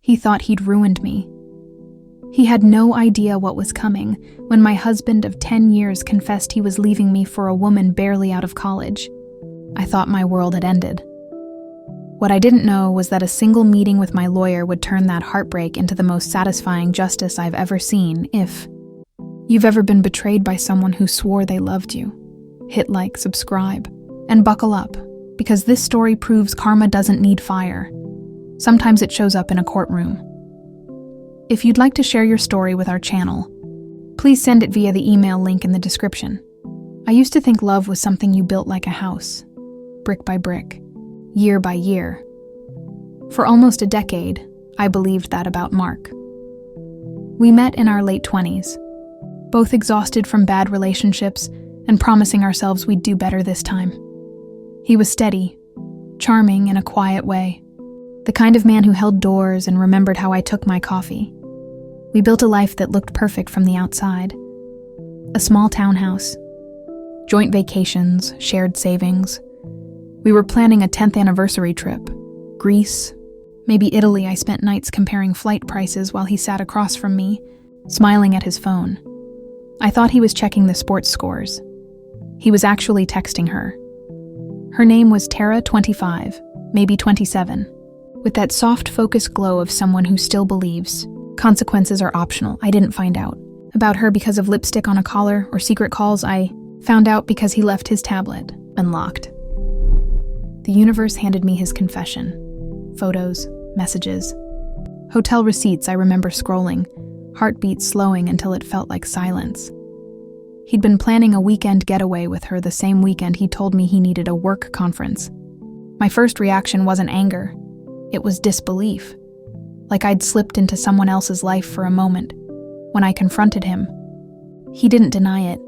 He thought he'd ruined me. He had no idea what was coming when my husband of 10 years confessed he was leaving me for a woman barely out of college. I thought my world had ended. What I didn't know was that a single meeting with my lawyer would turn that heartbreak into the most satisfying justice I've ever seen. If you've ever been betrayed by someone who swore they loved you, hit like, subscribe, and buckle up, because this story proves karma doesn't need fire. Sometimes it shows up in a courtroom. If you'd like to share your story with our channel, please send it via the email link in the description. I used to think love was something you built like a house, brick by brick, year by year. For almost a decade, I believed that about Mark. We met in our late 20s, both exhausted from bad relationships and promising ourselves we'd do better this time. He was steady, charming in a quiet way, the kind of man who held doors and remembered how I took my coffee. We built a life that looked perfect from the outside. A small townhouse, joint vacations, shared savings. We were planning a 10th anniversary trip. Greece, maybe Italy. I spent nights comparing flight prices while he sat across from me, smiling at his phone. I thought he was checking the sports scores. He was actually texting her. Her name was Tara, 25, maybe 27. With that soft, focused glow of someone who still believes consequences are optional. I didn't find out about her because of lipstick on a collar or secret calls. I found out because he left his tablet unlocked. The universe handed me his confession. Photos, messages, hotel receipts. I remember scrolling, heartbeat slowing until it felt like silence. He'd been planning a weekend getaway with her the same weekend he told me he needed a work conference. My first reaction wasn't anger. It was disbelief, like I'd slipped into someone else's life for a moment. When I confronted him, he didn't deny it.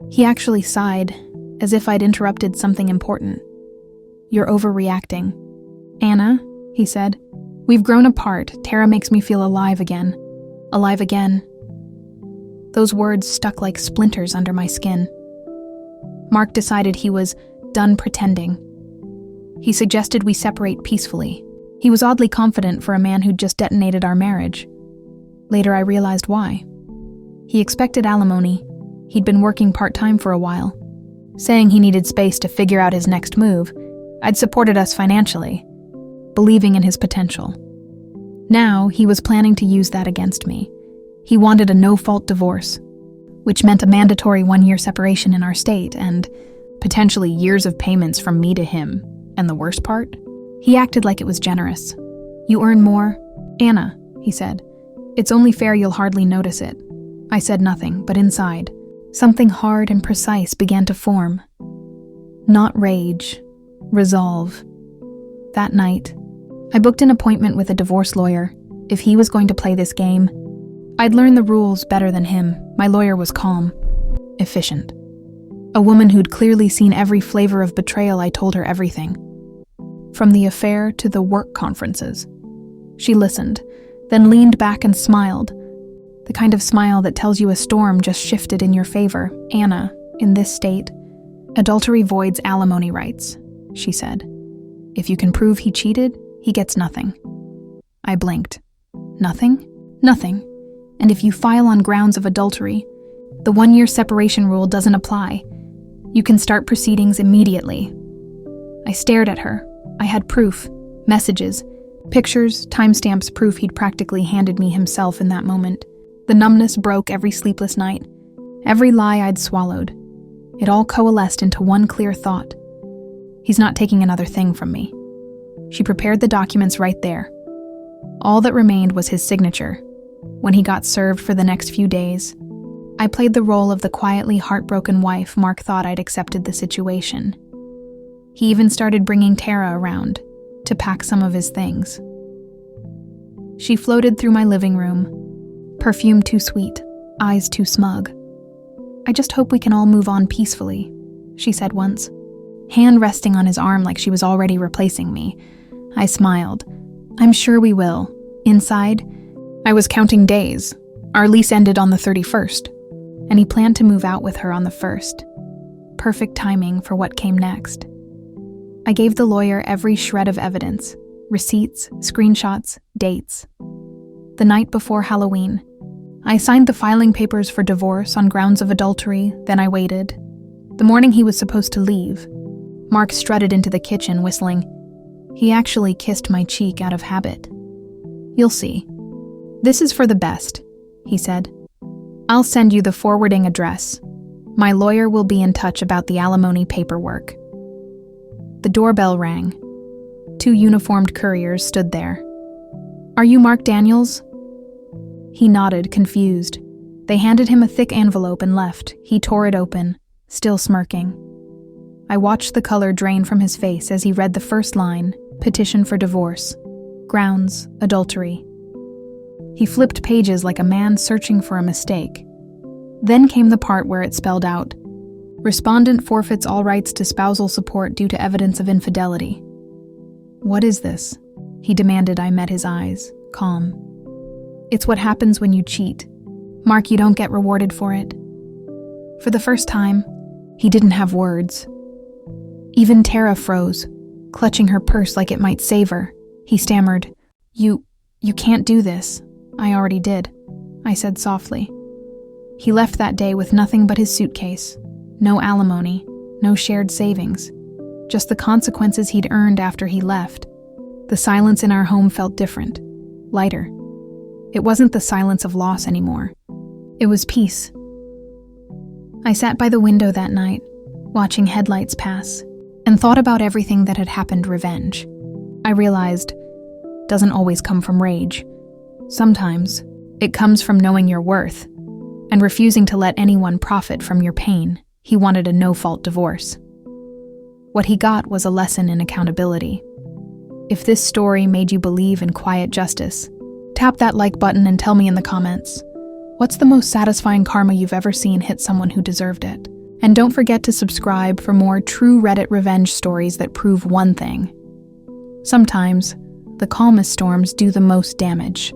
He actually sighed, as if I'd interrupted something important. "You're overreacting." "Anna," he said, "we've grown apart. Tara makes me feel alive again." Alive again. Those words stuck like splinters under my skin. Mark decided he was done pretending. He suggested we separate peacefully. He was oddly confident for a man who'd just detonated our marriage. Later I realized why. He expected alimony. He'd been working part-time for a while, saying he needed space to figure out his next move. I'd supported us financially, believing in his potential. Now he was planning to use that against me. He wanted a no-fault divorce, which meant a mandatory 1-year separation in our state and potentially years of payments from me to him. And the worst part? He acted like it was generous. "You earn more." "Anna," he said, "it's only fair you'll hardly notice it." I said nothing, but inside, something hard and precise began to form. Not rage, resolve. That night, I booked an appointment with a divorce lawyer. If he was going to play this game, I'd learn the rules better than him. My lawyer was calm, efficient. A woman who'd clearly seen every flavor of betrayal. I told her everything. From the affair to the work conferences. She listened, then leaned back and smiled. The kind of smile that tells you a storm just shifted in your favor. "Anna, in this state, adultery voids alimony rights," she said. "If you can prove he cheated, he gets nothing." I blinked. Nothing? Nothing. And if you file on grounds of adultery, the 1-year separation rule doesn't apply. You can start proceedings immediately. I stared at her. I had proof, messages, pictures, timestamps, proof he'd practically handed me himself in that moment. The numbness broke every sleepless night, every lie I'd swallowed. It all coalesced into one clear thought. He's not taking another thing from me. She prepared the documents right there. All that remained was his signature. When he got served for the next few days, I played the role of the quietly heartbroken wife. Mark thought I'd accepted the situation. He even started bringing Tara around to pack some of his things. She floated through my living room, perfume too sweet, eyes too smug. "I just hope we can all move on peacefully," she said once, hand resting on his arm like she was already replacing me. I smiled. "I'm sure we will." Inside, I was counting days. Our lease ended on the 31st, and he planned to move out with her on the 1st. Perfect timing for what came next. I gave the lawyer every shred of evidence, receipts, screenshots, dates. the night before Halloween. I signed the filing papers for divorce on grounds of adultery, then I waited. The morning he was supposed to leave, Mark strutted into the kitchen whistling. He actually kissed my cheek out of habit. "You'll see. This is for the best," he said. "I'll send you the forwarding address. My lawyer will be in touch about the alimony paperwork." The doorbell rang. 2 uniformed couriers stood there. "Are you Mark Daniels?" He nodded, confused. They handed him a thick envelope and left. He tore it open, still smirking. I watched the color drain from his face as he read the first line, petition for divorce. Grounds, adultery. He flipped pages like a man searching for a mistake. Then came the part where it spelled out, respondent forfeits all rights to spousal support due to evidence of infidelity. "What is this?" he demanded. I met his eyes, calm. "It's what happens when you cheat. Mark, you don't get rewarded for it." For the first time, he didn't have words. Even Tara froze, clutching her purse like it might save her. He stammered, You can't do this." "I already did," I said softly. He left that day with nothing but his suitcase. No alimony, no shared savings. Just the consequences he'd earned after he left. The silence in our home felt different, lighter. It wasn't the silence of loss anymore. It was peace. I sat by the window that night, watching headlights pass, and thought about everything that had happened. Revenge, I realized, doesn't always come from rage. Sometimes, it comes from knowing your worth and refusing to let anyone profit from your pain. He wanted a no-fault divorce. What he got was a lesson in accountability. If this story made you believe in quiet justice, tap that like button and tell me in the comments, what's the most satisfying karma you've ever seen hit someone who deserved it? And don't forget to subscribe for more true Reddit revenge stories that prove one thing. Sometimes, the calmest storms do the most damage.